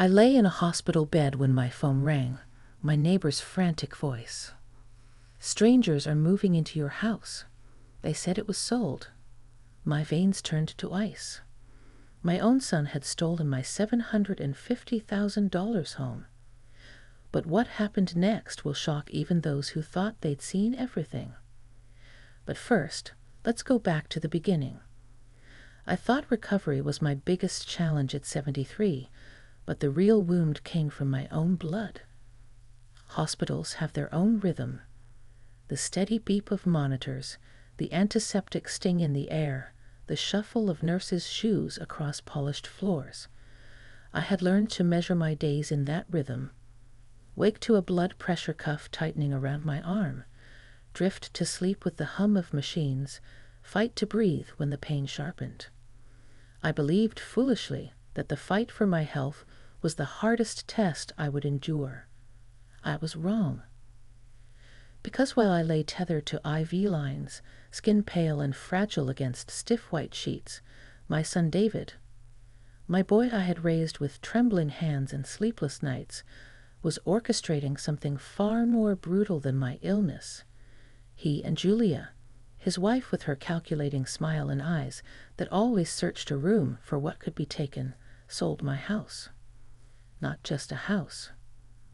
I lay in a hospital bed when my phone rang, my neighbor's frantic voice. "Strangers are moving into your house. They said it was sold." My veins turned to ice. My own son had stolen my $750,000 home. But what happened next will shock even those who thought they'd seen everything. But first, let's go back to the beginning. I thought recovery was my biggest challenge at 73, but the real wound came from my own blood. Hospitals have their own rhythm. The steady beep of monitors, the antiseptic sting in the air, the shuffle of nurses' shoes across polished floors. I had learned to measure my days in that rhythm. Wake to a blood pressure cuff tightening around my arm. Drift to sleep with the hum of machines. Fight to breathe when the pain sharpened. I believed foolishly that the fight for my health was the hardest test I would endure. I was wrong. Because while I lay tethered to IV lines, skin pale and fragile against stiff white sheets, my son David, my boy I had raised with trembling hands and sleepless nights, was orchestrating something far more brutal than my illness. He and Julia, his wife with her calculating smile and eyes that always searched a room for what could be taken, sold my house. Not just a house.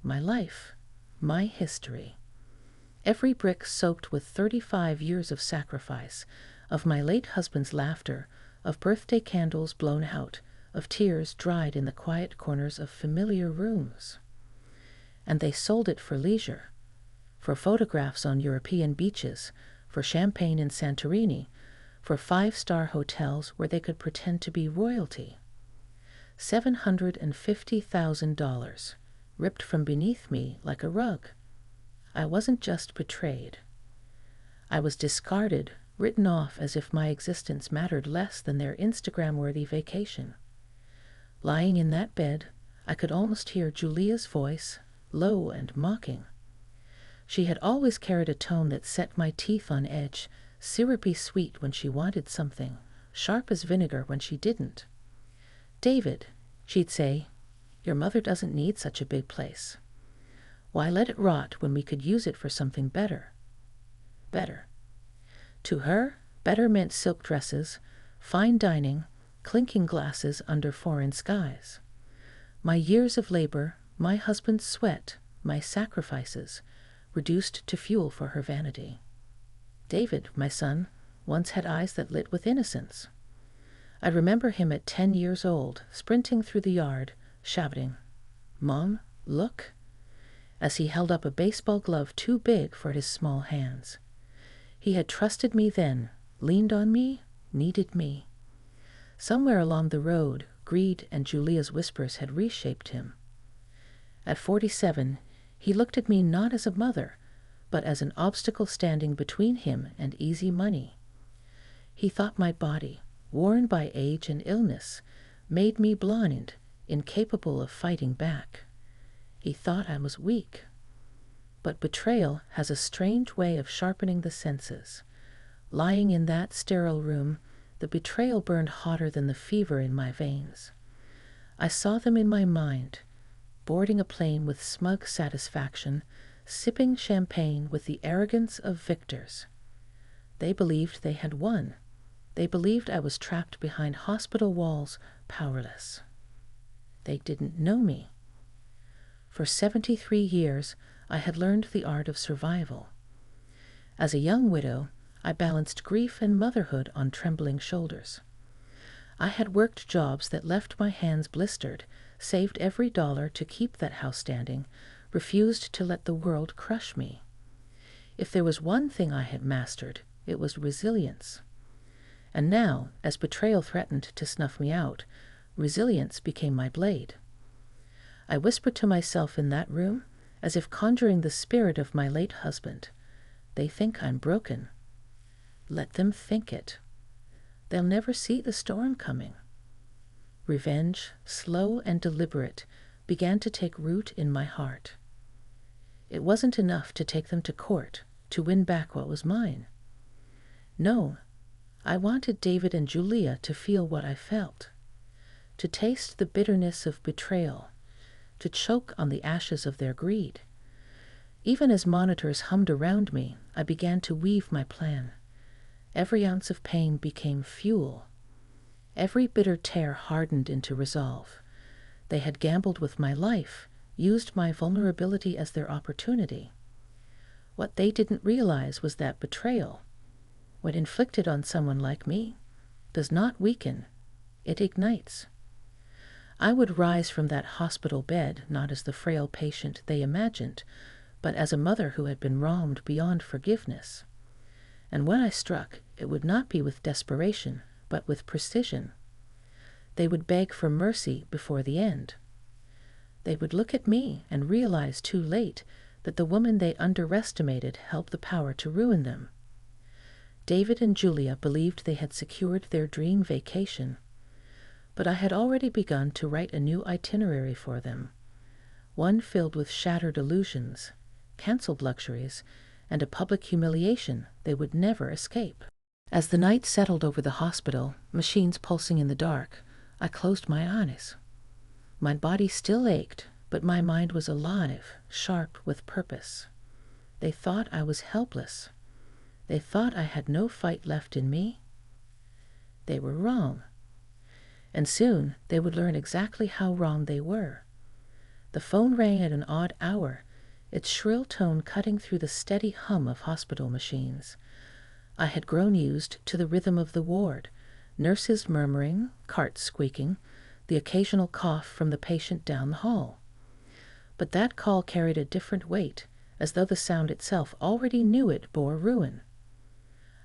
My life. My history. Every brick soaked with 35 years of sacrifice, of my late husband's laughter, of birthday candles blown out, of tears dried in the quiet corners of familiar rooms. And they sold it for leisure, for photographs on European beaches, for champagne in Santorini, for 5-star hotels where they could pretend to be royalty. $750,000, ripped from beneath me like a rug. I wasn't just betrayed. I was discarded, written off as if my existence mattered less than their Instagram-worthy vacation. Lying in that bed, I could almost hear Julia's voice, low and mocking. She had always carried a tone that set my teeth on edge, syrupy sweet when she wanted something, sharp as vinegar when she didn't. "David," she'd say, "your mother doesn't need such a big place. Why let it rot when we could use it for something better?" Better. To her, better meant silk dresses, fine dining, clinking glasses under foreign skies. My years of labor, my husband's sweat, my sacrifices, reduced to fuel for her vanity. David, my son, once had eyes that lit with innocence. I remember him at 10 years old, sprinting through the yard, shouting, "Mom, look," as he held up a baseball glove too big for his small hands. He had trusted me then, leaned on me, needed me. Somewhere along the road, greed and Julia's whispers had reshaped him. At 47, he looked at me not as a mother, but as an obstacle standing between him and easy money. He thought my body, worn by age and illness, made me blind, incapable of fighting back. He thought I was weak. But betrayal has a strange way of sharpening the senses. Lying in that sterile room, the betrayal burned hotter than the fever in my veins. I saw them in my mind, boarding a plane with smug satisfaction, sipping champagne with the arrogance of victors. They believed they had won. They believed I was trapped behind hospital walls, powerless. They didn't know me. For 73 years, I had learned the art of survival. As a young widow, I balanced grief and motherhood on trembling shoulders. I had worked jobs that left my hands blistered, saved every dollar to keep that house standing, refused to let the world crush me. If there was one thing I had mastered, it was resilience. And now, as betrayal threatened to snuff me out, resilience became my blade. I whispered to myself in that room, as if conjuring the spirit of my late husband, "They think I'm broken. Let them think it. They'll never see the storm coming." Revenge, slow and deliberate, began to take root in my heart. It wasn't enough to take them to court, to win back what was mine. No, I wanted David and Julia to feel what I felt, to taste the bitterness of betrayal, to choke on the ashes of their greed. Even as monitors hummed around me, I began to weave my plan. Every ounce of pain became fuel. Every bitter tear hardened into resolve. They had gambled with my life, used my vulnerability as their opportunity. What they didn't realize was that betrayal, when inflicted on someone like me, does not weaken, it ignites. I would rise from that hospital bed not as the frail patient they imagined, but as a mother who had been wronged beyond forgiveness. And when I struck, it would not be with desperation, but with precision. They would beg for mercy before the end. They would look at me and realize too late that the woman they underestimated held the power to ruin them. David and Julia believed they had secured their dream vacation, but I had already begun to write a new itinerary for them, one filled with shattered illusions, cancelled luxuries, and a public humiliation they would never escape. As the night settled over the hospital, machines pulsing in the dark, I closed my eyes. My body still ached, but my mind was alive, sharp with purpose. They thought I was helpless. They thought I had no fight left in me. They were wrong. And soon they would learn exactly how wrong they were. The phone rang at an odd hour, its shrill tone cutting through the steady hum of hospital machines. I had grown used to the rhythm of the ward, nurses murmuring, carts squeaking, the occasional cough from the patient down the hall. But that call carried a different weight, as though the sound itself already knew it bore ruin.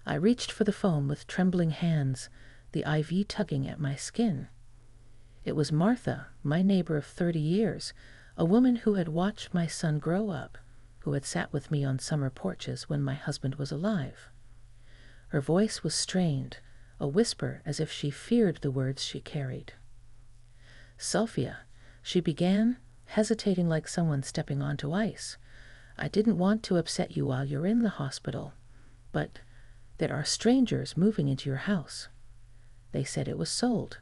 I reached for the phone with trembling hands, the IV tugging at my skin. It was Martha, my neighbor of 30 years, a woman who had watched my son grow up, who had sat with me on summer porches when my husband was alive. Her voice was strained, a whisper as if she feared the words she carried. "Sophia," she began, hesitating like someone stepping onto ice. "I didn't want to upset you while you're in the hospital, but there are strangers moving into your house. They said it was sold."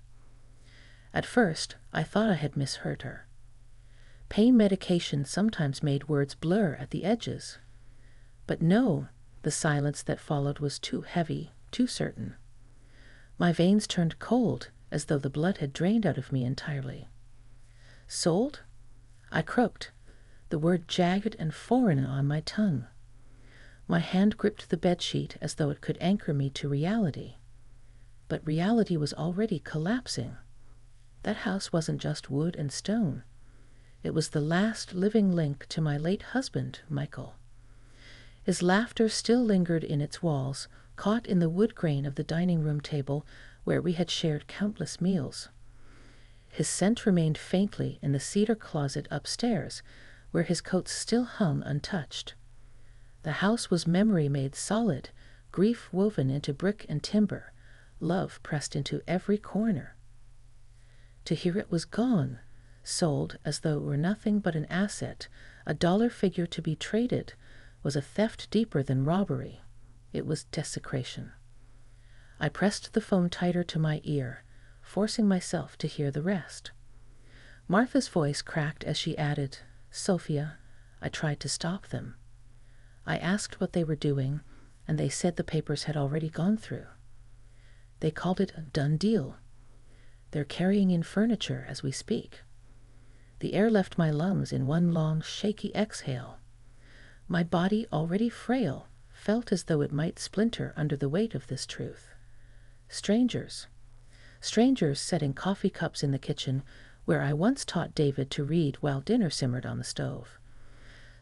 At first, I thought I had misheard her. Pain medication sometimes made words blur at the edges. But no, the silence that followed was too heavy, too certain. My veins turned cold, as though the blood had drained out of me entirely. "Sold?" I croaked, the word jagged and foreign on my tongue. My hand gripped the bedsheet as though it could anchor me to reality. But reality was already collapsing. That house wasn't just wood and stone. It was the last living link to my late husband, Michael. His laughter still lingered in its walls, caught in the wood grain of the dining room table where we had shared countless meals. His scent remained faintly in the cedar closet upstairs, where his coats still hung untouched. The house was memory made solid, grief woven into brick and timber, love pressed into every corner. To hear it was gone, sold as though it were nothing but an asset, a dollar figure to be traded, was a theft deeper than robbery. It was desecration. I pressed the phone tighter to my ear, forcing myself to hear the rest. Martha's voice cracked as she added, "Sophia, I tried to stop them. I asked what they were doing, and they said the papers had already gone through. They called it a done deal. They're carrying in furniture as we speak." The air left my lungs in one long, shaky exhale. My body, already frail, felt as though it might splinter under the weight of this truth. Strangers. Strangers setting coffee cups in the kitchen where I once taught David to read while dinner simmered on the stove.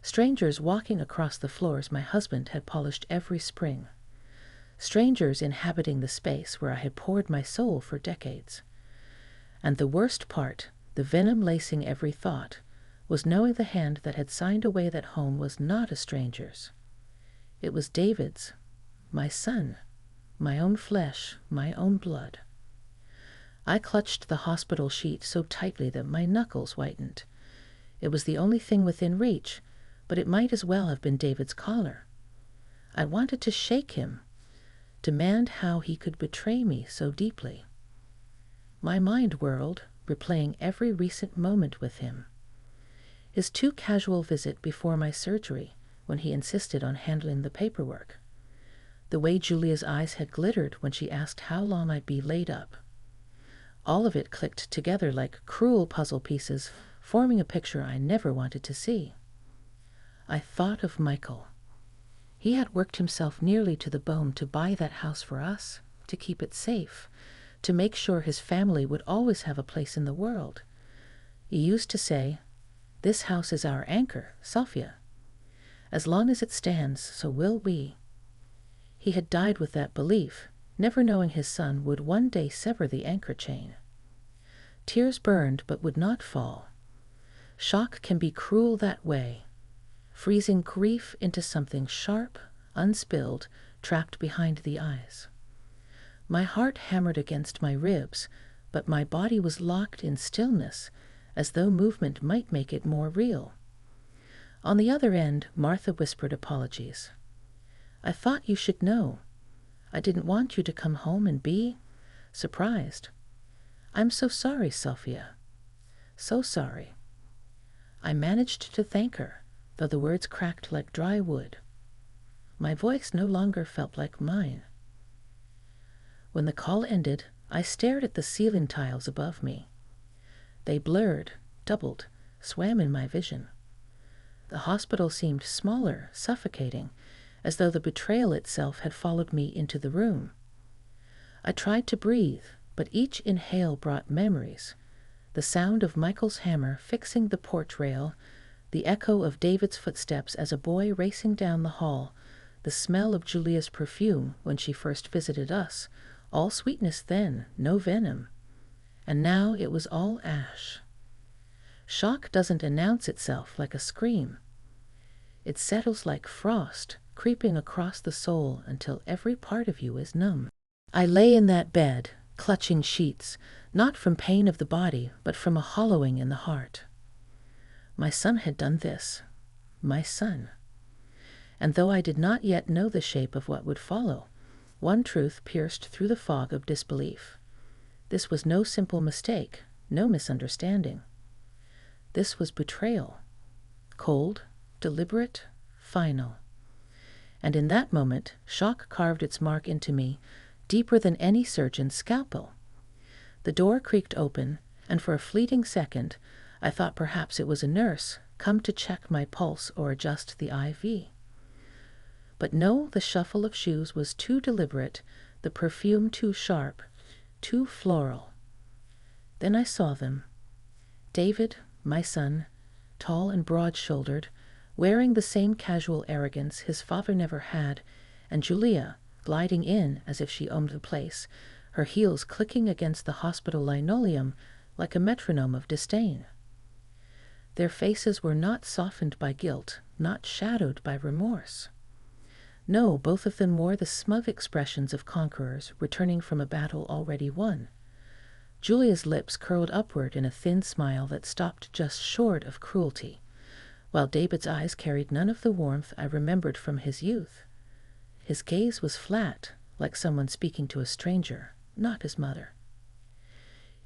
Strangers walking across the floors my husband had polished every spring. Strangers inhabiting the space where I had poured my soul for decades. And the worst part, the venom lacing every thought, was knowing the hand that had signed away that home was not a stranger's. It was David's, my son, my own flesh, my own blood. I clutched the hospital sheet so tightly that my knuckles whitened. It was the only thing within reach, but it might as well have been David's collar. I wanted to shake him, demand how he could betray me so deeply. My mind whirled, replaying every recent moment with him. His too casual visit before my surgery, when he insisted on handling the paperwork. The way Julia's eyes had glittered when she asked how long I'd be laid up. All of it clicked together like cruel puzzle pieces, forming a picture I never wanted to see. I thought of Michael. He had worked himself nearly to the bone to buy that house for us, to keep it safe, to make sure his family would always have a place in the world. He used to say, "This house is our anchor, Sophia. As long as it stands, so will we." He had died with that belief, never knowing his son would one day sever the anchor chain. Tears burned but would not fall. Shock can be cruel that way, freezing grief into something sharp, unspilled, trapped behind the eyes. My heart hammered against my ribs, but my body was locked in stillness, as though movement might make it more real. On the other end, Martha whispered apologies. "I thought you should know. I didn't want you to come home and be surprised. I'm so sorry, Sophia. So sorry." I managed to thank her, though the words cracked like dry wood. My voice no longer felt like mine. When the call ended, I stared at the ceiling tiles above me. They blurred, doubled, swam in my vision. The hospital seemed smaller, suffocating, as though the betrayal itself had followed me into the room. I tried to breathe, but each inhale brought memories. The sound of Michael's hammer fixing the porch rail, the echo of David's footsteps as a boy racing down the hall, the smell of Julia's perfume when she first visited us, all sweetness then, no venom. And now it was all ash. Shock doesn't announce itself like a scream. It settles like frost, creeping across the soul until every part of you is numb. I lay in that bed, clutching sheets, not from pain of the body, but from a hollowing in the heart. My son had done this. My son. And though I did not yet know the shape of what would follow, one truth pierced through the fog of disbelief. This was no simple mistake, no misunderstanding. This was betrayal. Cold, deliberate, final. And in that moment, shock carved its mark into me, deeper than any surgeon's scalpel. The door creaked open, and for a fleeting second, I thought perhaps it was a nurse, come to check my pulse or adjust the IV. But no, the shuffle of shoes was too deliberate, the perfume too sharp, too floral. Then I saw them. David, my son, tall and broad-shouldered, wearing the same casual arrogance his father never had, and Julia, gliding in as if she owned the place, her heels clicking against the hospital linoleum like a metronome of disdain. Their faces were not softened by guilt, not shadowed by remorse. No, both of them wore the smug expressions of conquerors returning from a battle already won. Julia's lips curled upward in a thin smile that stopped just short of cruelty, while David's eyes carried none of the warmth I remembered from his youth. His gaze was flat, like someone speaking to a stranger, not his mother.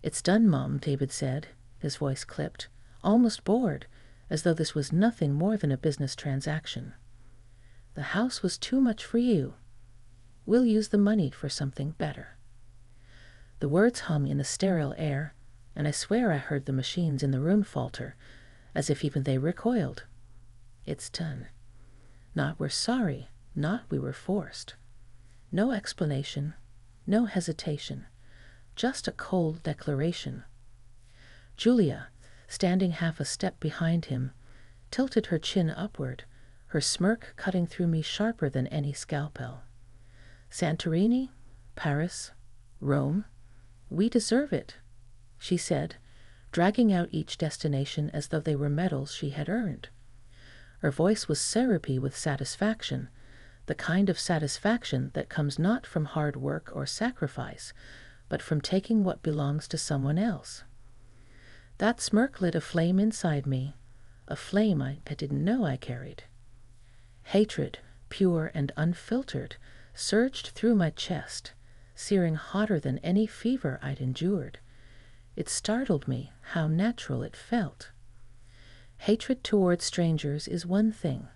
"It's done, Mom," David said, his voice clipped, almost bored, as though this was nothing more than a business transaction. "The house was too much for you. We'll use the money for something better." The words hung in the sterile air, and I swear I heard the machines in the room falter, as if even they recoiled. It's done. Not we're sorry, not we were forced. No explanation, no hesitation, just a cold declaration. Julia, standing half a step behind him, tilted her chin upward, her smirk cutting through me sharper than any scalpel. "Santorini, Paris, Rome, we deserve it," she said, dragging out each destination as though they were medals she had earned. Her voice was syrupy with satisfaction, the kind of satisfaction that comes not from hard work or sacrifice, but from taking what belongs to someone else. That smirk lit a flame inside me, a flame I didn't know I carried. Hatred, pure and unfiltered, surged through my chest, searing hotter than any fever I'd endured. It startled me how natural it felt. Hatred toward strangers is one thing.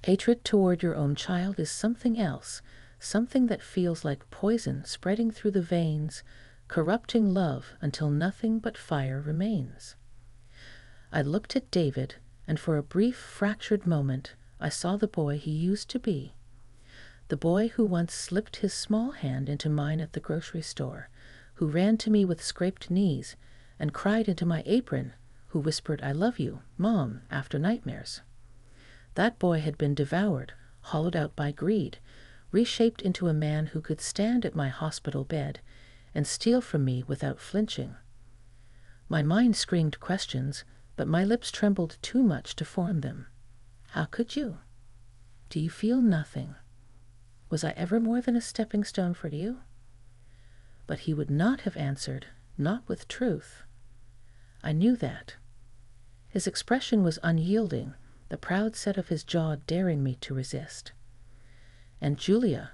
Hatred toward your own child is something else, something that feels like poison spreading through the veins, corrupting love until nothing but fire remains. I looked at David, and for a brief, fractured moment, I saw the boy he used to be. The boy who once slipped his small hand into mine at the grocery store, who ran to me with scraped knees and cried into my apron, who whispered, "I love you, Mom," after nightmares. That boy had been devoured, hollowed out by greed, reshaped into a man who could stand at my hospital bed and steal from me without flinching. My mind screamed questions, but my lips trembled too much to form them. How could you? Do you feel nothing? Was I ever more than a stepping stone for you? But he would not have answered, not with truth. I knew that. His expression was unyielding, the proud set of his jaw daring me to resist. And Julia,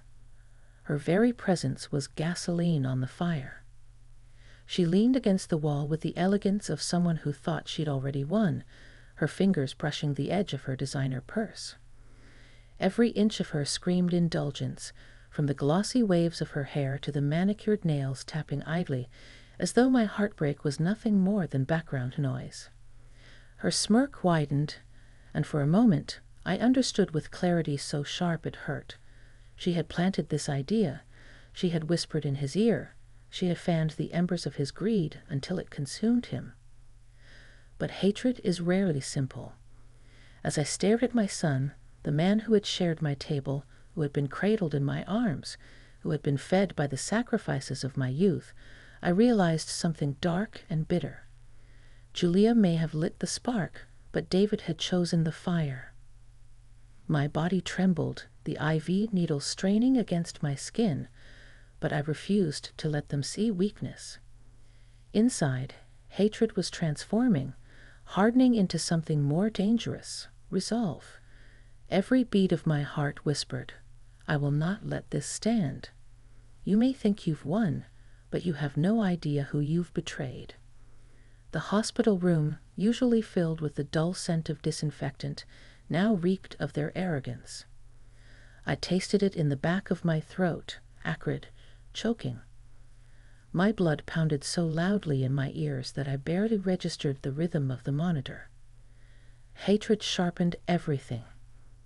her very presence was gasoline on the fire. She leaned against the wall with the elegance of someone who thought she'd already won, her fingers brushing the edge of her designer purse. Every inch of her screamed indulgence, from the glossy waves of her hair to the manicured nails tapping idly, as though my heartbreak was nothing more than background noise. Her smirk widened, and for a moment I understood with clarity so sharp it hurt. She had planted this idea. She had whispered in his ear. She had fanned the embers of his greed until it consumed him. But hatred is rarely simple. As I stared at my son, the man who had shared my table, who had been cradled in my arms, who had been fed by the sacrifices of my youth, I realized something dark and bitter. Julia may have lit the spark, but David had chosen the fire. My body trembled, the IV needles straining against my skin, but I refused to let them see weakness. Inside, hatred was transforming, hardening into something more dangerous, resolve. Every beat of my heart whispered, "I will not let this stand. You may think you've won, but you have no idea who you've betrayed." The hospital room, usually filled with the dull scent of disinfectant, now reeked of their arrogance. I tasted it in the back of my throat, acrid, choking. My blood pounded so loudly in my ears that I barely registered the rhythm of the monitor. Hatred sharpened everything.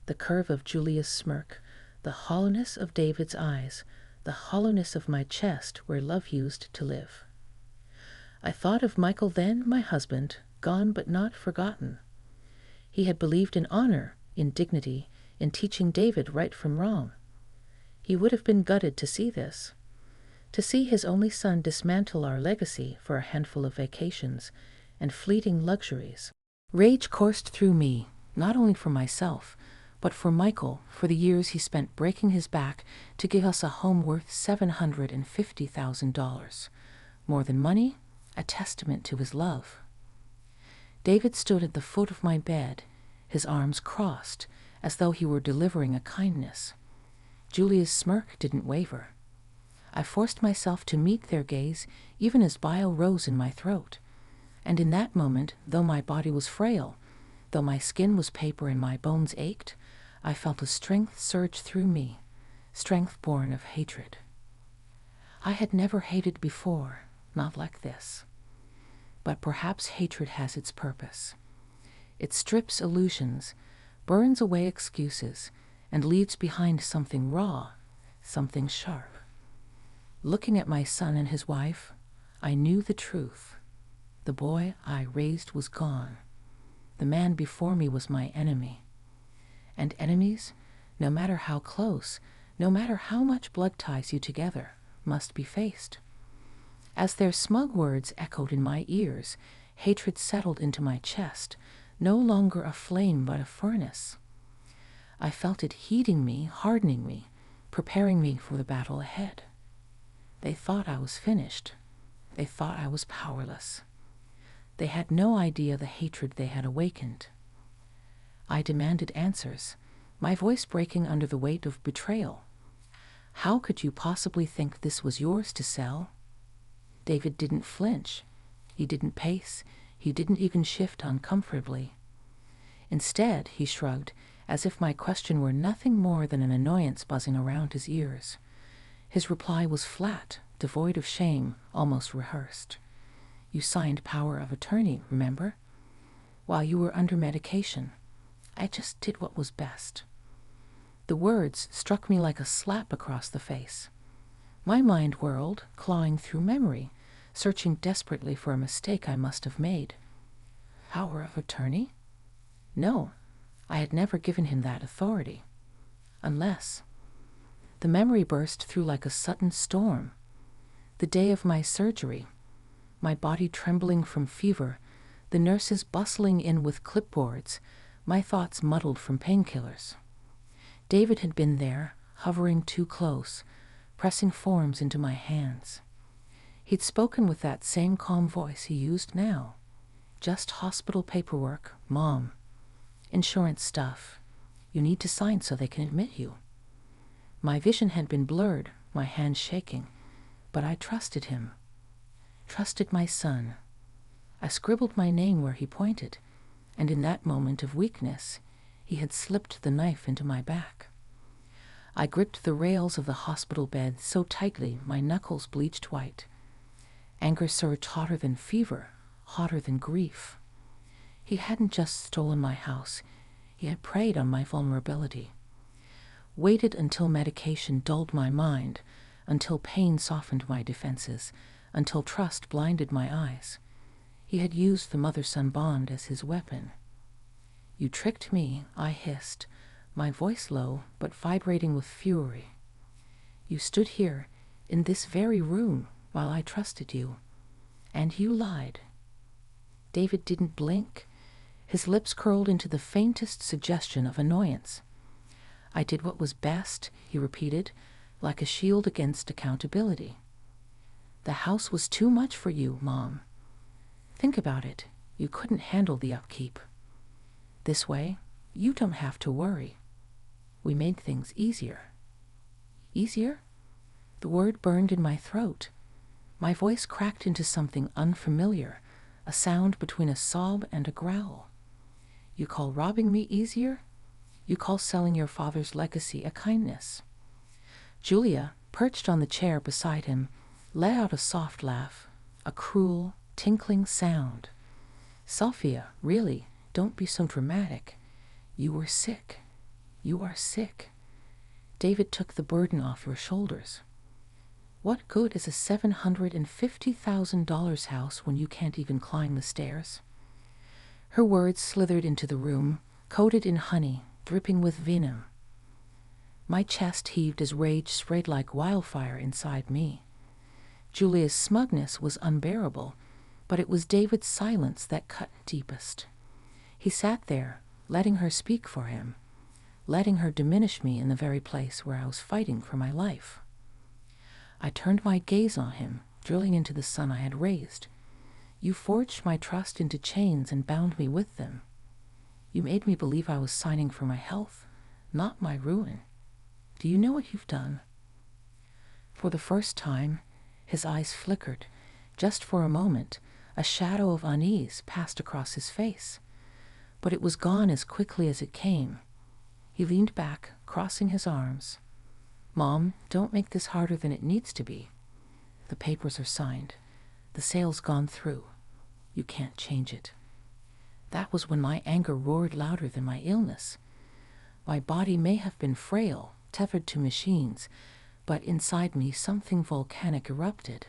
The curve of Julia's smirk, the hollowness of David's eyes, the hollowness of my chest where love used to live. I thought of Michael then, my husband, gone but not forgotten. He had believed in honor, in dignity, in teaching David right from wrong. He would have been gutted to see this, to see his only son dismantle our legacy for a handful of vacations and fleeting luxuries. Rage coursed through me, not only for myself, but for Michael, for the years he spent breaking his back to give us a home worth $750,000. More than money, a testament to his love. David stood at the foot of my bed, his arms crossed, as though he were delivering a kindness. Julia's smirk didn't waver. I forced myself to meet their gaze, even as bile rose in my throat. And in that moment, though my body was frail, though my skin was paper and my bones ached, I felt a strength surge through me, strength born of hatred. I had never hated before, not like this. But perhaps hatred has its purpose. It strips illusions, burns away excuses, and leaves behind something raw, something sharp. Looking at my son and his wife, I knew the truth. The boy I raised was gone. The man before me was my enemy. And enemies, no matter how close, no matter how much blood ties you together, must be faced. As their smug words echoed in my ears, hatred settled into my chest, no longer a flame but a furnace. I felt it heating me, hardening me, preparing me for the battle ahead. They thought I was finished. They thought I was powerless. They had no idea the hatred they had awakened. I demanded answers, my voice breaking under the weight of betrayal. How could you possibly think this was yours to sell? David didn't flinch. He didn't pace. He didn't even shift uncomfortably. Instead, he shrugged, as if my question were nothing more than an annoyance buzzing around his ears. His reply was flat, devoid of shame, almost rehearsed. You signed power of attorney, remember? While you were under medication. I just did what was best. The words struck me like a slap across the face. My mind whirled, clawing through memory, searching desperately for a mistake I must have made. Power of attorney? No, I had never given him that authority. Unless... The memory burst through like a sudden storm. The day of my surgery, my body trembling from fever, the nurses bustling in with clipboards, my thoughts muddled from painkillers. David had been there, hovering too close, pressing forms into my hands. He'd spoken with that same calm voice he used now. Just hospital paperwork, Mom. Insurance stuff. You need to sign so they can admit you. My vision had been blurred, my hands shaking, but I trusted him. Trusted my son. I scribbled my name where he pointed, and in that moment of weakness, he had slipped the knife into my back. I gripped the rails of the hospital bed so tightly my knuckles bleached white. Anger surged hotter than fever, hotter than grief. He hadn't just stolen my house, he had preyed on my vulnerability. Waited until medication dulled my mind, until pain softened my defenses, until trust blinded my eyes. He had used the mother-son bond as his weapon. You tricked me, I hissed, my voice low but vibrating with fury. You stood here, in this very room, while I trusted you. And you lied. David didn't blink. His lips curled into the faintest suggestion of annoyance. I did what was best, he repeated, like a shield against accountability. The house was too much for you, Mom. Think about it. You couldn't handle the upkeep. This way, you don't have to worry. We made things easier. Easier? The word burned in my throat. My voice cracked into something unfamiliar, a sound between a sob and a growl. You call robbing me easier? You call selling your father's legacy a kindness. Julia, perched on the chair beside him, let out a soft laugh, a cruel, tinkling sound. Sophia, really, don't be so dramatic. You were sick. You are sick. David took the burden off your shoulders. What good is a $750,000 house when you can't even climb the stairs? Her words slithered into the room, coated in honey, dripping with venom. My chest heaved as rage spread like wildfire inside me. Julia's smugness was unbearable, but it was David's silence that cut deepest. He sat there, letting her speak for him, letting her diminish me in the very place where I was fighting for my life. I turned my gaze on him, drilling into the son I had raised. You forged my trust into chains and bound me with them. You made me believe I was signing for my health, not my ruin. Do you know what you've done? For the first time, his eyes flickered. Just for a moment, a shadow of unease passed across his face. But it was gone as quickly as it came. He leaned back, crossing his arms. Mom, don't make this harder than it needs to be. The papers are signed. The sale's gone through. You can't change it. That was when my anger roared louder than my illness. My body may have been frail, tethered to machines, but inside me something volcanic erupted.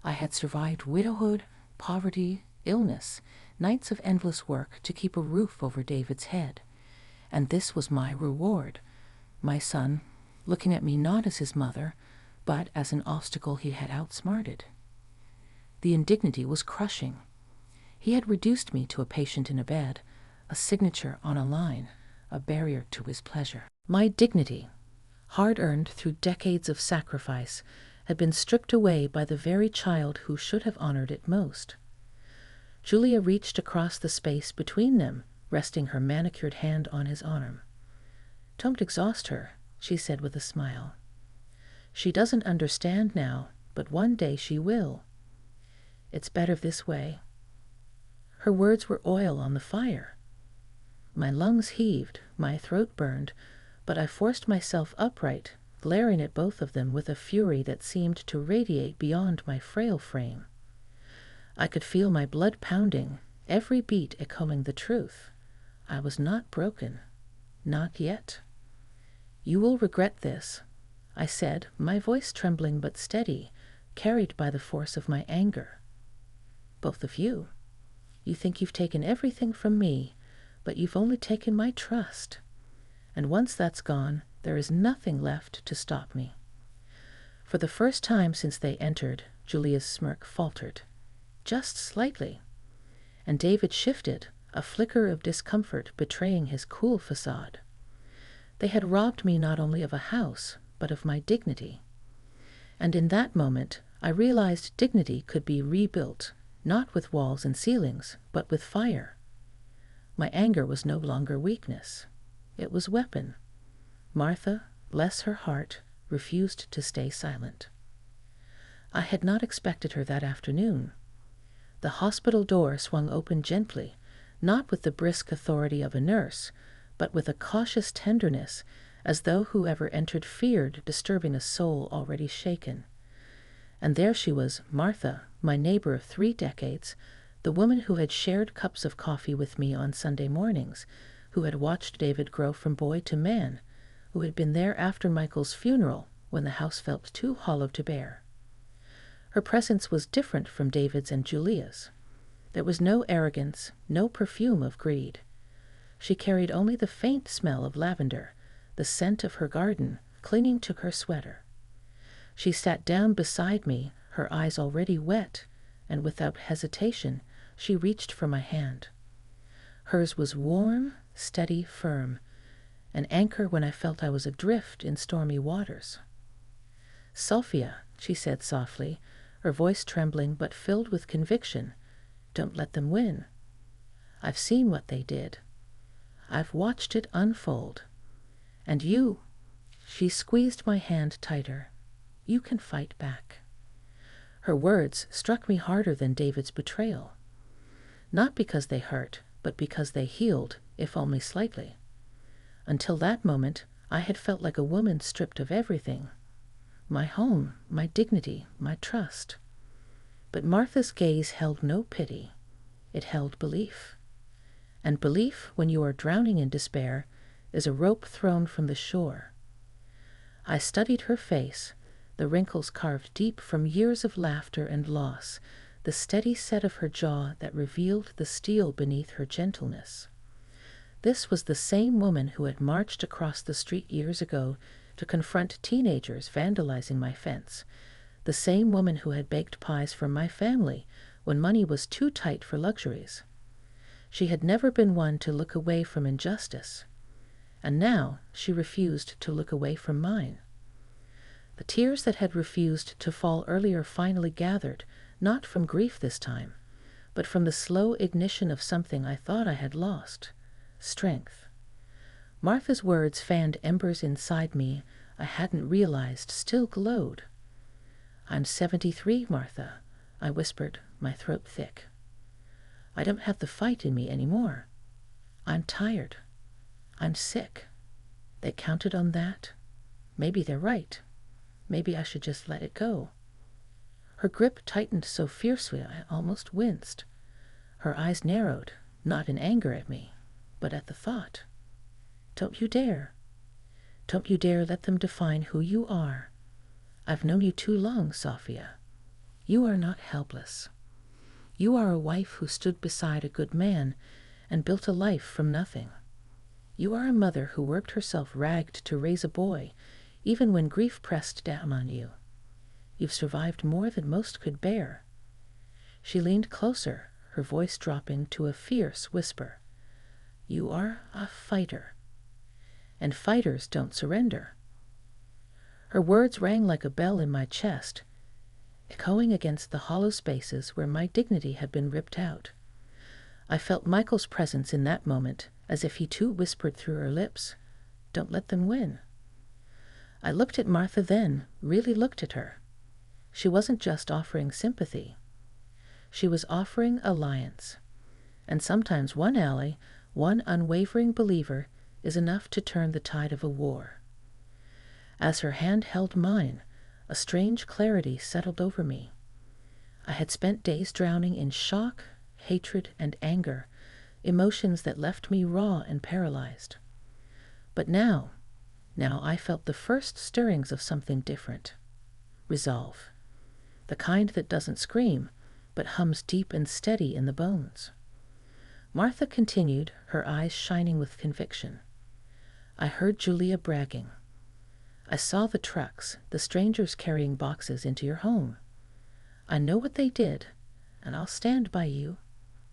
I had survived widowhood, poverty, illness, nights of endless work to keep a roof over David's head. And this was my reward. My son, looking at me not as his mother, but as an obstacle he had outsmarted. The indignity was crushing. He had reduced me to a patient in a bed, a signature on a line, a barrier to his pleasure. My dignity, hard-earned through decades of sacrifice, had been stripped away by the very child who should have honored it most. Julia reached across the space between them, resting her manicured hand on his arm. Don't exhaust her, she said with a smile. She doesn't understand now, but one day she will. It's better this way. Her words were oil on the fire. My lungs heaved, my throat burned, but I forced myself upright, glaring at both of them with a fury that seemed to radiate beyond my frail frame. I could feel my blood pounding, every beat echoing the truth. I was not broken. Not yet. "You will regret this," I said, my voice trembling but steady, carried by the force of my anger. "Both of you. You think you've taken everything from me, but you've only taken my trust. And once that's gone, there is nothing left to stop me." For the first time since they entered, Julia's smirk faltered, just slightly, and David shifted, a flicker of discomfort betraying his cool facade. They had robbed me not only of a house, but of my dignity. And in that moment, I realized dignity could be rebuilt, not with walls and ceilings, but with fire. My anger was no longer weakness. It was weapon. Martha, bless her heart, refused to stay silent. I had not expected her that afternoon. The hospital door swung open gently, not with the brisk authority of a nurse, but with a cautious tenderness, as though whoever entered feared disturbing a soul already shaken. And there she was, Martha, my neighbor of 3 decades, the woman who had shared cups of coffee with me on Sunday mornings, who had watched David grow from boy to man, who had been there after Michael's funeral when the house felt too hollow to bear. Her presence was different from David's and Julia's. There was no arrogance, no perfume of greed. She carried only the faint smell of lavender, the scent of her garden, clinging to her sweater. She sat down beside me, her eyes already wet, and without hesitation, she reached for my hand. Hers was warm, steady, firm, an anchor when I felt I was adrift in stormy waters. "Sophia," she said softly, her voice trembling but filled with conviction, "don't let them win. I've seen what they did. I've watched it unfold. And you," she squeezed my hand tighter, "you can fight back." Her words struck me harder than David's betrayal. Not because they hurt, but because they healed, if only slightly. Until that moment, I had felt like a woman stripped of everything. My home, my dignity, my trust. But Martha's gaze held no pity. It held belief. And belief, when you are drowning in despair, is a rope thrown from the shore. I studied her face, the wrinkles carved deep from years of laughter and loss, the steady set of her jaw that revealed the steel beneath her gentleness. This was the same woman who had marched across the street years ago to confront teenagers vandalizing my fence, the same woman who had baked pies for my family when money was too tight for luxuries. She had never been one to look away from injustice, and now she refused to look away from mine. The tears that had refused to fall earlier finally gathered, not from grief this time, but from the slow ignition of something I thought I had lost: strength. Martha's words fanned embers inside me I hadn't realized still glowed. "I'm 73, Martha," I whispered, my throat thick. "I don't have the fight in me anymore. I'm tired. I'm sick. They counted on that. Maybe they're right. Maybe I should just let it go." Her grip tightened so fiercely I almost winced. Her eyes narrowed, not in anger at me, but at the thought. "Don't you dare. Don't you dare let them define who you are. I've known you too long, Sophia. You are not helpless. You are a wife who stood beside a good man and built a life from nothing. You are a mother who worked herself ragged to raise a boy, even when grief pressed down on you. You've survived more than most could bear." She leaned closer, her voice dropping to a fierce whisper. "You are a fighter. And fighters don't surrender." Her words rang like a bell in my chest, echoing against the hollow spaces where my dignity had been ripped out. I felt Michael's presence in that moment, as if he too whispered through her lips, "Don't let them win." I looked at Martha then, really looked at her. She wasn't just offering sympathy. She was offering alliance. And sometimes one ally, one unwavering believer, is enough to turn the tide of a war. As her hand held mine, a strange clarity settled over me. I had spent days drowning in shock, hatred, and anger, emotions that left me raw and paralyzed. But now I felt the first stirrings of something different. Resolve. The kind that doesn't scream, but hums deep and steady in the bones. Martha continued, her eyes shining with conviction. I heard Julia bragging. I saw the trucks, the strangers carrying boxes into your home. I know what they did, and I'll stand by you.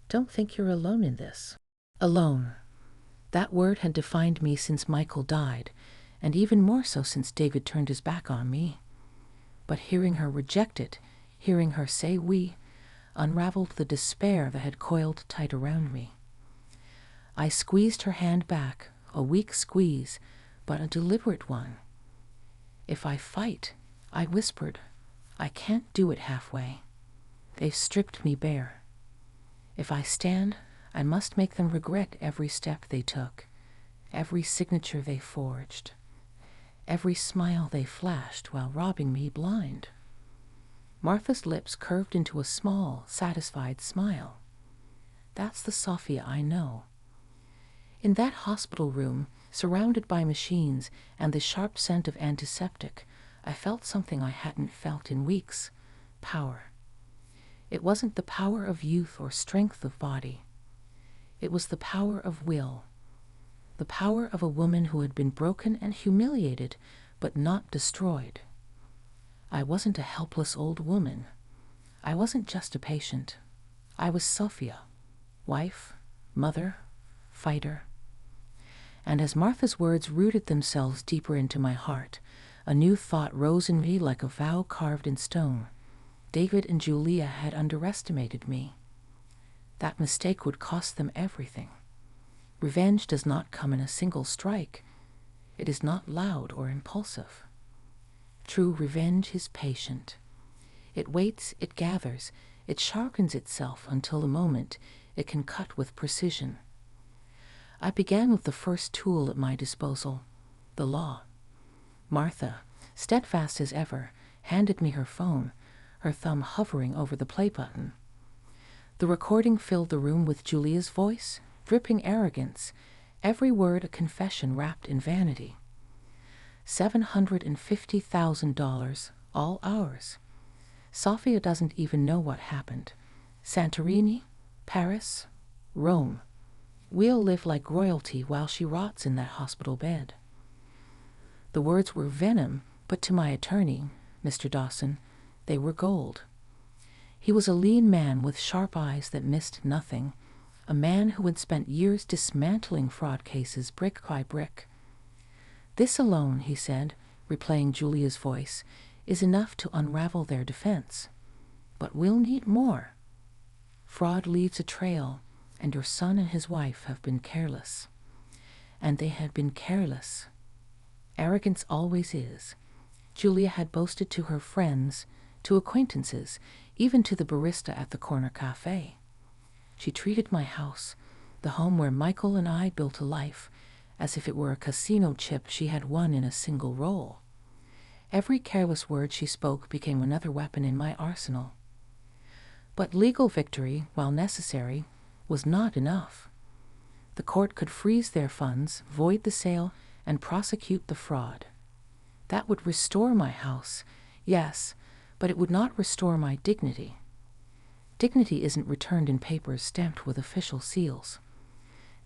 Don't think you're alone in this. Alone. That word had defined me since Michael died, and even more so since David turned his back on me. But hearing her reject it, hearing her say we, unraveled the despair that had coiled tight around me. I squeezed her hand back, a weak squeeze, but a deliberate one. If I fight, I whispered, I can't do it halfway. They've stripped me bare. If I stand, I must make them regret every step they took, every signature they forged, every smile they flashed while robbing me blind. Martha's lips curved into a small, satisfied smile. That's the Sophia I know. In that hospital room, surrounded by machines and the sharp scent of antiseptic, I felt something I hadn't felt in weeks. Power. It wasn't the power of youth or strength of body. It was the power of will. The power of a woman who had been broken and humiliated, but not destroyed. I wasn't a helpless old woman. I wasn't just a patient. I was Sophia, wife, mother, fighter. And as Martha's words rooted themselves deeper into my heart, a new thought rose in me like a vow carved in stone. David and Julia had underestimated me. That mistake would cost them everything. Revenge does not come in a single strike. It is not loud or impulsive. True revenge is patient. It waits, it gathers, it sharpens itself until the moment it can cut with precision. I began with the first tool at my disposal, the law. Martha, steadfast as ever, handed me her phone, her thumb hovering over the play button. The recording filled the room with Julia's voice, dripping arrogance, every word a confession wrapped in vanity. $750,000, all ours. Sophia doesn't even know what happened. Santorini, Paris, Rome. We'll live like royalty while she rots in that hospital bed. The words were venom, but to my attorney, Mr. Dawson, they were gold. He was a lean man with sharp eyes that missed nothing, a man who had spent years dismantling fraud cases brick by brick. This alone, he said, replaying Julia's voice, is enough to unravel their defense. But we'll need more. Fraud leaves a trail, and your son and his wife have been careless. And they had been careless. Arrogance always is. Julia had boasted to her friends, to acquaintances, even to the barista at the corner cafe. She treated my house, the home where Michael and I built a life, as if it were a casino chip she had won in a single roll. Every careless word she spoke became another weapon in my arsenal. But legal victory, while necessary, was not enough. The court could freeze their funds, void the sale, and prosecute the fraud. That would restore my house, yes, but it would not restore my dignity. Dignity isn't returned in papers stamped with official seals.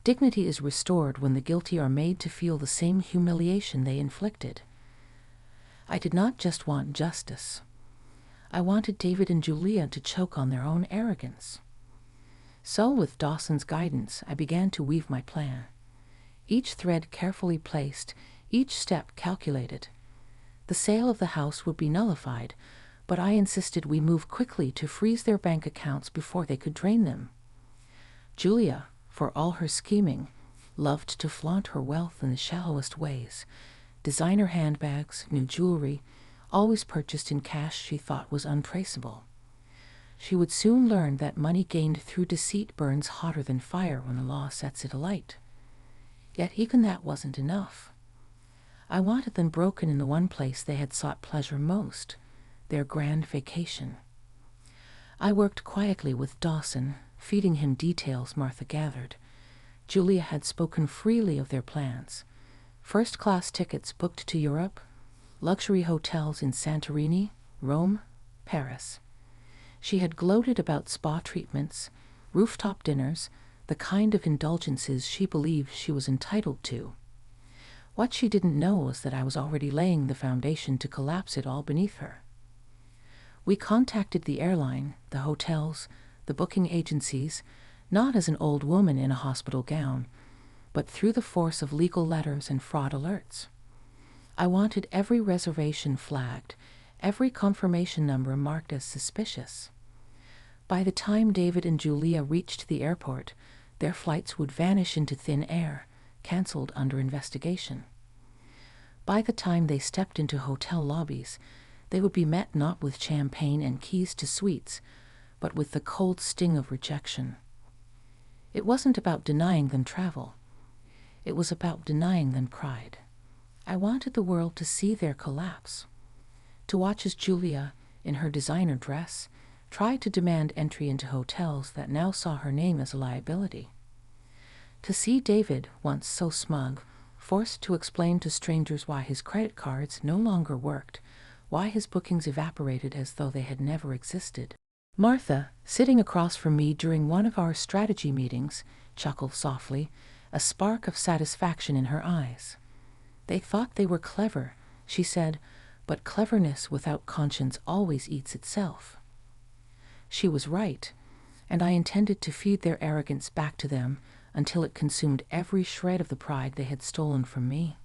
Dignity is restored when the guilty are made to feel the same humiliation they inflicted. I did not just want justice. I wanted David and Julia to choke on their own arrogance. So, with Dawson's guidance, I began to weave my plan. Each thread carefully placed, each step calculated. The sale of the house would be nullified, but I insisted we move quickly to freeze their bank accounts before they could drain them. Julia, for all her scheming, loved to flaunt her wealth in the shallowest ways. Designer handbags, new jewelry, always purchased in cash she thought was untraceable. She would soon learn that money gained through deceit burns hotter than fire when the law sets it alight. Yet even that wasn't enough. I wanted them broken in the one place they had sought pleasure most, their grand vacation. I worked quietly with Dawson, feeding him details Martha gathered. Julia had spoken freely of their plans. First-class tickets booked to Europe, luxury hotels in Santorini, Rome, Paris. She had gloated about spa treatments, rooftop dinners, the kind of indulgences she believed she was entitled to. What she didn't know was that I was already laying the foundation to collapse it all beneath her. We contacted the airline, the hotels, the booking agencies, not as an old woman in a hospital gown, but through the force of legal letters and fraud alerts. I wanted every reservation flagged, every confirmation number marked as suspicious. By the time David and Julia reached the airport, their flights would vanish into thin air, cancelled under investigation. By the time they stepped into hotel lobbies, they would be met not with champagne and keys to suites, but with the cold sting of rejection. It wasn't about denying them travel. It was about denying them pride. I wanted the world to see their collapse, to watch as Julia, in her designer dress, tried to demand entry into hotels that now saw her name as a liability. To see David, once so smug, forced to explain to strangers why his credit cards no longer worked, why his bookings evaporated as though they had never existed. Martha, sitting across from me during one of our strategy meetings, chuckled softly, a spark of satisfaction in her eyes. They thought they were clever, she said, but cleverness without conscience always eats itself. She was right, and I intended to feed their arrogance back to them until it consumed every shred of the pride they had stolen from me.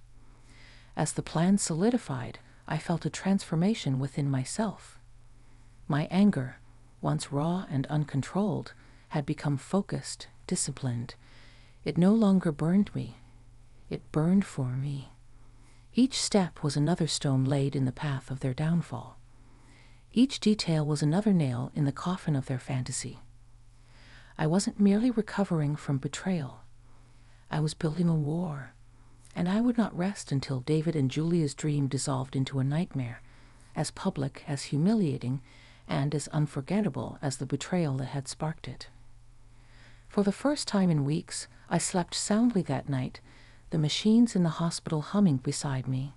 As the plan solidified, I felt a transformation within myself. My anger, once raw and uncontrolled, had become focused, disciplined. It no longer burned me. It burned for me. Each step was another stone laid in the path of their downfall. Each detail was another nail in the coffin of their fantasy. I wasn't merely recovering from betrayal. I was building a war, and I would not rest until David and Julia's dream dissolved into a nightmare, as public, as humiliating, and as unforgettable as the betrayal that had sparked it. For the first time in weeks, I slept soundly that night, the machines in the hospital humming beside me.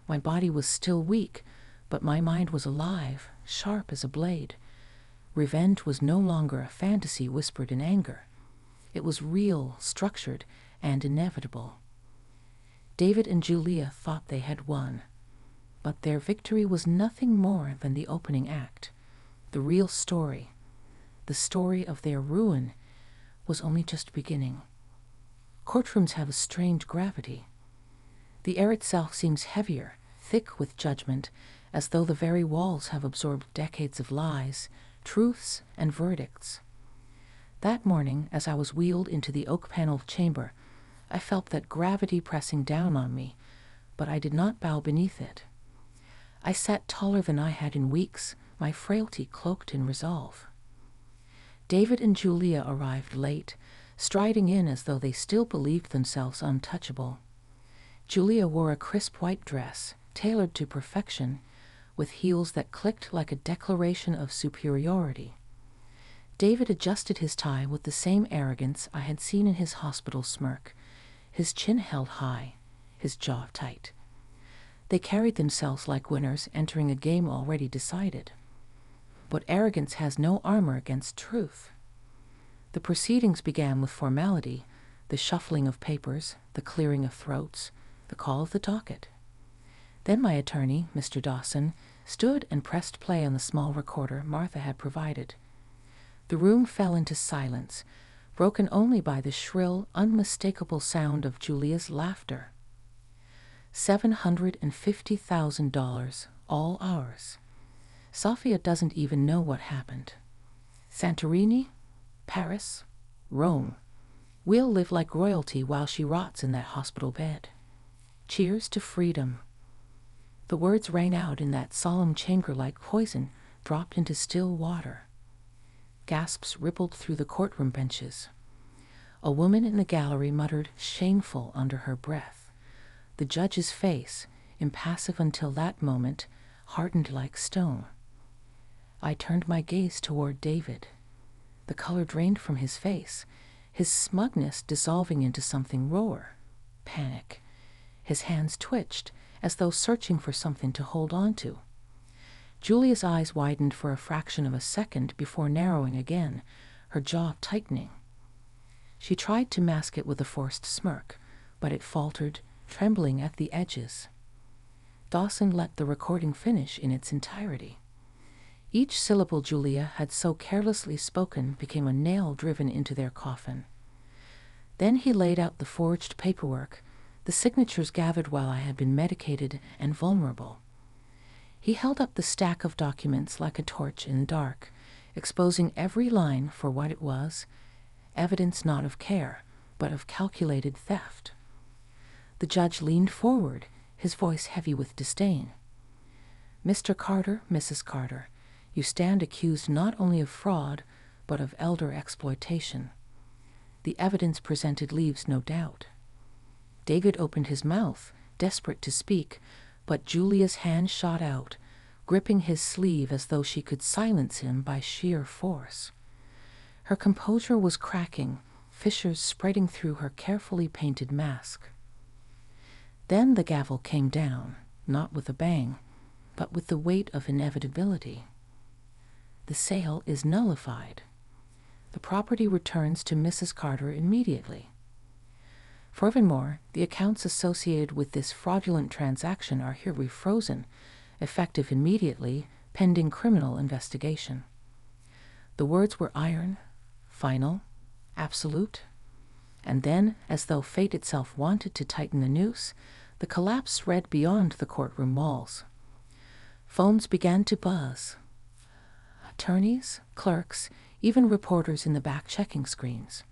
My body was still weak, but my mind was alive, sharp as a blade. Revenge was no longer a fantasy whispered in anger. It was real, structured, and inevitable. David and Julia thought they had won, but their victory was nothing more than the opening act. The real story, the story of their ruin, was only just beginning. Courtrooms have a strange gravity. The air itself seems heavier, thick with judgment, as though the very walls have absorbed decades of lies, truths, and verdicts. That morning, as I was wheeled into the oak-paneled chamber, I felt that gravity pressing down on me, but I did not bow beneath it. I sat taller than I had in weeks, my frailty cloaked in resolve. David and Julia arrived late, striding in as though they still believed themselves untouchable. Julia wore a crisp white dress, tailored to perfection, with heels that clicked like a declaration of superiority. David adjusted his tie with the same arrogance I had seen in his hospital smirk, his chin held high, his jaw tight. They carried themselves like winners entering a game already decided. But arrogance has no armor against truth. The proceedings began with formality, the shuffling of papers, the clearing of throats, the call of the docket. Then my attorney, Mr. Dawson, stood and pressed play on the small recorder Martha had provided. The room fell into silence, broken only by the shrill, unmistakable sound of Julia's laughter. $750,000, all ours. Sophia doesn't even know what happened. Santorini, Paris, Rome. We'll live like royalty while she rots in that hospital bed. Cheers to freedom. The words rang out in that solemn chamber like poison dropped into still water. Gasps rippled through the courtroom benches. A woman in the gallery muttered "shameful" under her breath. The judge's face, impassive until that moment, hardened like stone. I turned my gaze toward David. The color drained from his face, his smugness dissolving into something rawer. Panic. His hands twitched, as though searching for something to hold on to. Julia's eyes widened for a fraction of a second before narrowing again, her jaw tightening. She tried to mask it with a forced smirk, but it faltered, trembling at the edges. Dawson let the recording finish in its entirety. Each syllable Julia had so carelessly spoken became a nail driven into their coffin. Then he laid out the forged paperwork, the signatures gathered while I had been medicated and vulnerable. He held up the stack of documents like a torch in the dark, exposing every line for what it was, evidence not of care, but of calculated theft. The judge leaned forward, his voice heavy with disdain. "Mr. Carter, Mrs. Carter, you stand accused not only of fraud, but of elder exploitation. The evidence presented leaves no doubt." David opened his mouth, desperate to speak, but Julia's hand shot out, gripping his sleeve as though she could silence him by sheer force. Her composure was cracking, fissures spreading through her carefully painted mask. Then the gavel came down, not with a bang, but with the weight of inevitability. The sale is nullified. The property returns to Mrs. Carter immediately. Furthermore, the accounts associated with this fraudulent transaction are hereby frozen, effective immediately, pending criminal investigation. The words were iron, final, absolute. And then, as though fate itself wanted to tighten the noose, the collapse spread beyond the courtroom walls. Phones began to buzz. Attorneys, clerks, even reporters in the back checking screens.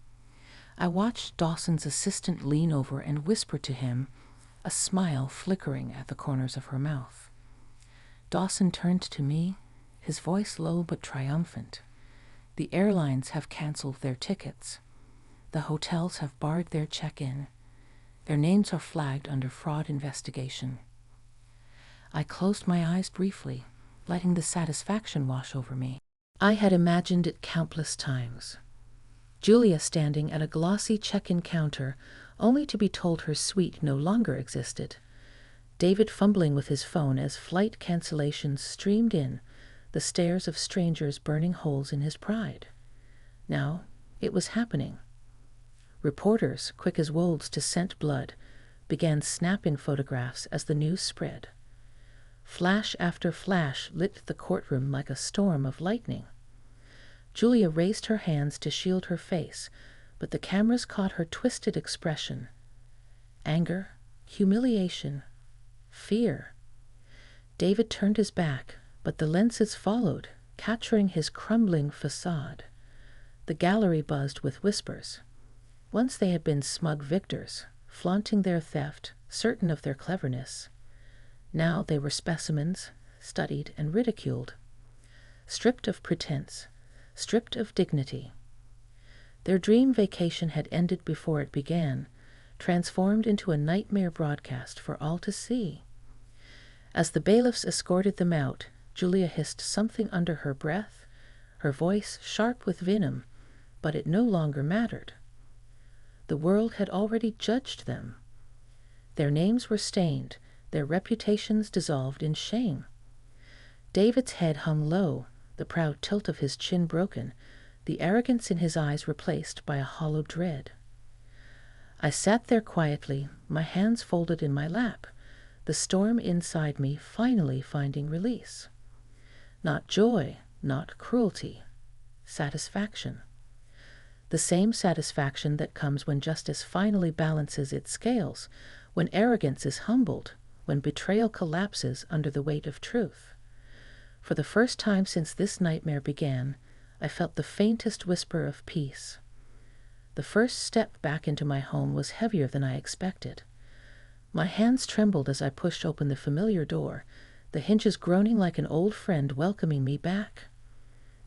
I watched Dawson's assistant lean over and whisper to him, a smile flickering at the corners of her mouth. Dawson turned to me, his voice low but triumphant. "The airlines have canceled their tickets. The hotels have barred their check-in. Their names are flagged under fraud investigation." I closed my eyes briefly, letting the satisfaction wash over me. I had imagined it countless times. Julia standing at a glossy check-in counter, only to be told her suite no longer existed. David fumbling with his phone as flight cancellations streamed in, the stares of strangers burning holes in his pride. Now, it was happening. Reporters, quick as wolves to scent blood, began snapping photographs as the news spread. Flash after flash lit the courtroom like a storm of lightning. Julia raised her hands to shield her face, but the cameras caught her twisted expression. Anger, humiliation, fear. David turned his back, but the lenses followed, capturing his crumbling facade. The gallery buzzed with whispers. Once they had been smug victors, flaunting their theft, certain of their cleverness. Now they were specimens, studied and ridiculed. Stripped of pretense, stripped of dignity. Their dream vacation had ended before it began, transformed into a nightmare broadcast for all to see. As the bailiffs escorted them out, Julia hissed something under her breath, her voice sharp with venom, but it no longer mattered. The world had already judged them. Their names were stained, their reputations dissolved in shame. David's head hung low, the proud tilt of his chin broken, the arrogance in his eyes replaced by a hollow dread. I sat there quietly, my hands folded in my lap, the storm inside me finally finding release. Not joy, not cruelty, satisfaction. The same satisfaction that comes when justice finally balances its scales, when arrogance is humbled, when betrayal collapses under the weight of truth. For the first time since this nightmare began, I felt the faintest whisper of peace. The first step back into my home was heavier than I expected. My hands trembled as I pushed open the familiar door, the hinges groaning like an old friend welcoming me back.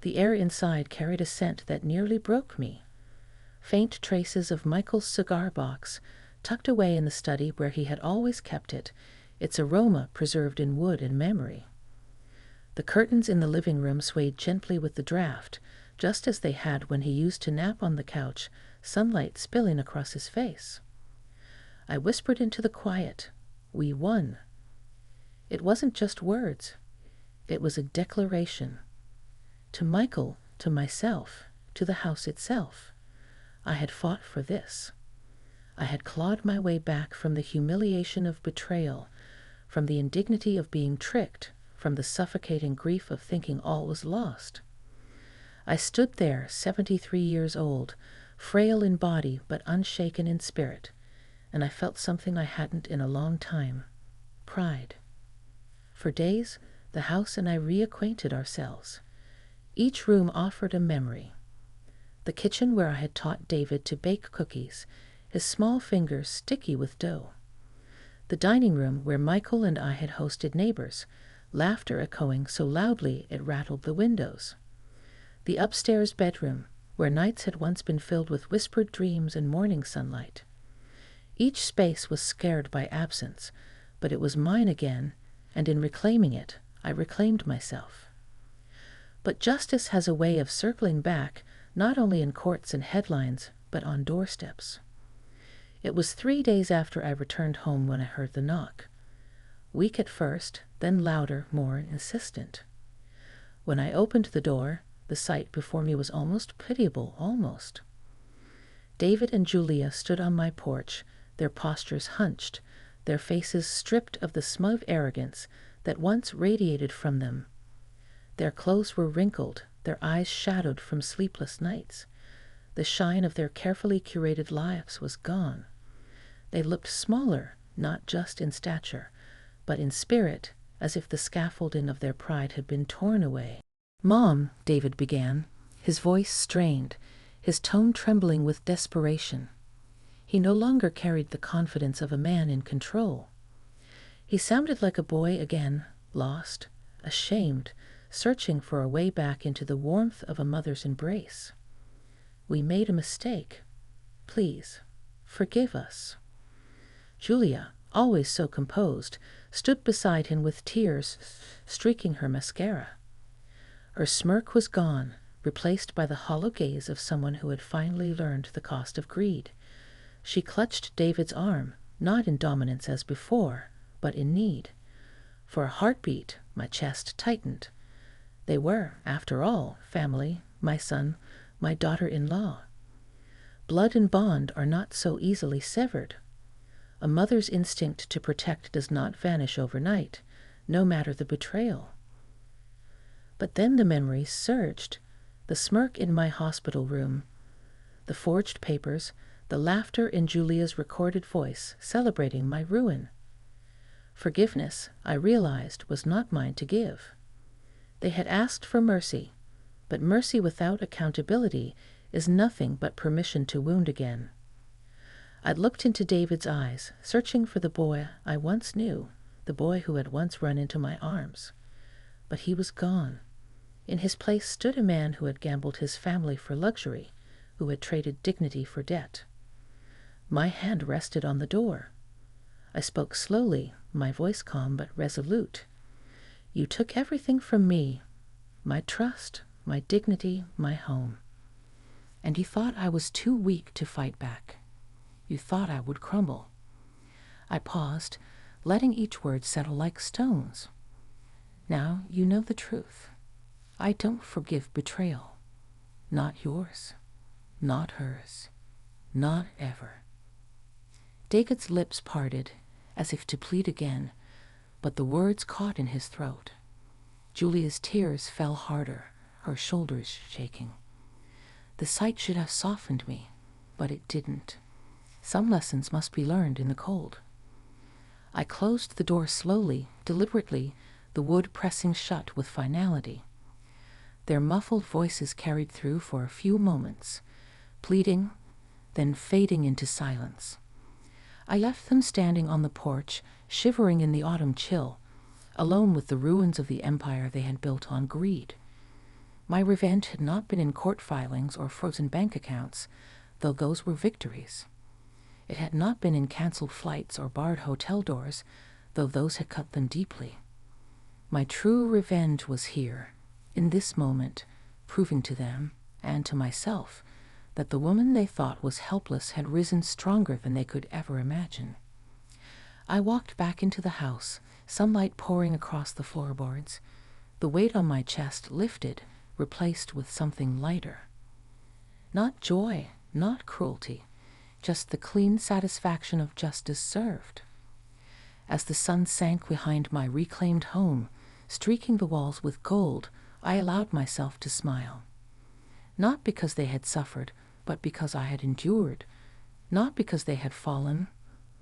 The air inside carried a scent that nearly broke me. Faint traces of Michael's cigar box, tucked away in the study where he had always kept it, its aroma preserved in wood and memory. The curtains in the living room swayed gently with the draft, just as they had when he used to nap on the couch, sunlight spilling across his face. I whispered into the quiet, "We won." It wasn't just words. It was a declaration. To Michael, to myself, to the house itself. I had fought for this. I had clawed my way back from the humiliation of betrayal, from the indignity of being tricked, from the suffocating grief of thinking all was lost. I stood there, 73 years old, frail in body but unshaken in spirit, and I felt something I hadn't in a long time: pride. For days, the house and I reacquainted ourselves. Each room offered a memory. The kitchen where I had taught David to bake cookies, his small fingers sticky with dough. The dining room where Michael and I had hosted neighbors, laughter echoing so loudly it rattled the windows. The upstairs bedroom, where nights had once been filled with whispered dreams and morning sunlight. Each space was scared by absence, but it was mine again, and in reclaiming it, I reclaimed myself. But justice has a way of circling back, not only in courts and headlines, but on doorsteps. It was 3 days after I returned home when I heard the knock. Weak at first, then louder, more insistent. When I opened the door, the sight before me was almost pitiable, almost. David and Julia stood on my porch, their postures hunched, their faces stripped of the smug arrogance that once radiated from them. Their clothes were wrinkled, their eyes shadowed from sleepless nights. The shine of their carefully curated lives was gone. They looked smaller, not just in stature, but in spirit, as if the scaffolding of their pride had been torn away. "Mom," David began, his voice strained, his tone trembling with desperation. He no longer carried the confidence of a man in control. He sounded like a boy again, lost, ashamed, searching for a way back into the warmth of a mother's embrace. "We made a mistake. Please, forgive us." Julia, always so composed, stood beside him with tears streaking her mascara. Her smirk was gone, replaced by the hollow gaze of someone who had finally learned the cost of greed. She clutched David's arm, not in dominance as before, but in need. For a heartbeat, my chest tightened. They were, after all, family, my son, my daughter-in-law. Blood and bond are not so easily severed. A mother's instinct to protect does not vanish overnight, no matter the betrayal. But then the memories surged, the smirk in my hospital room, the forged papers, the laughter in Julia's recorded voice celebrating my ruin. Forgiveness, I realized, was not mine to give. They had asked for mercy, but mercy without accountability is nothing but permission to wound again. I looked into David's eyes, searching for the boy I once knew, the boy who had once run into my arms. But he was gone. In his place stood a man who had gambled his family for luxury, who had traded dignity for debt. My hand rested on the door. I spoke slowly, my voice calm but resolute. "You took everything from me, my trust, my dignity, my home. And you thought I was too weak to fight back. You thought I would crumble." I paused, letting each word settle like stones. "Now you know the truth. I don't forgive betrayal. Not yours. Not hers. Not ever." David's lips parted, as if to plead again, but the words caught in his throat. Julia's tears fell harder, her shoulders shaking. The sight should have softened me, but it didn't. Some lessons must be learned in the cold. I closed the door slowly, deliberately, the wood pressing shut with finality. Their muffled voices carried through for a few moments, pleading, then fading into silence. I left them standing on the porch, shivering in the autumn chill, alone with the ruins of the empire they had built on greed. My revenge had not been in court filings or frozen bank accounts, though those were victories. It had not been in cancelled flights or barred hotel doors, though those had cut them deeply. My true revenge was here, in this moment, proving to them, and to myself, that the woman they thought was helpless had risen stronger than they could ever imagine. I walked back into the house, sunlight pouring across the floorboards. The weight on my chest lifted, replaced with something lighter. Not joy, not cruelty, just the clean satisfaction of justice served. As the sun sank behind my reclaimed home, streaking the walls with gold, I allowed myself to smile. Not because they had suffered, but because I had endured. Not because they had fallen,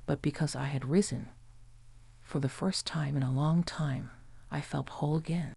but because I had risen. For the first time in a long time, I felt whole again.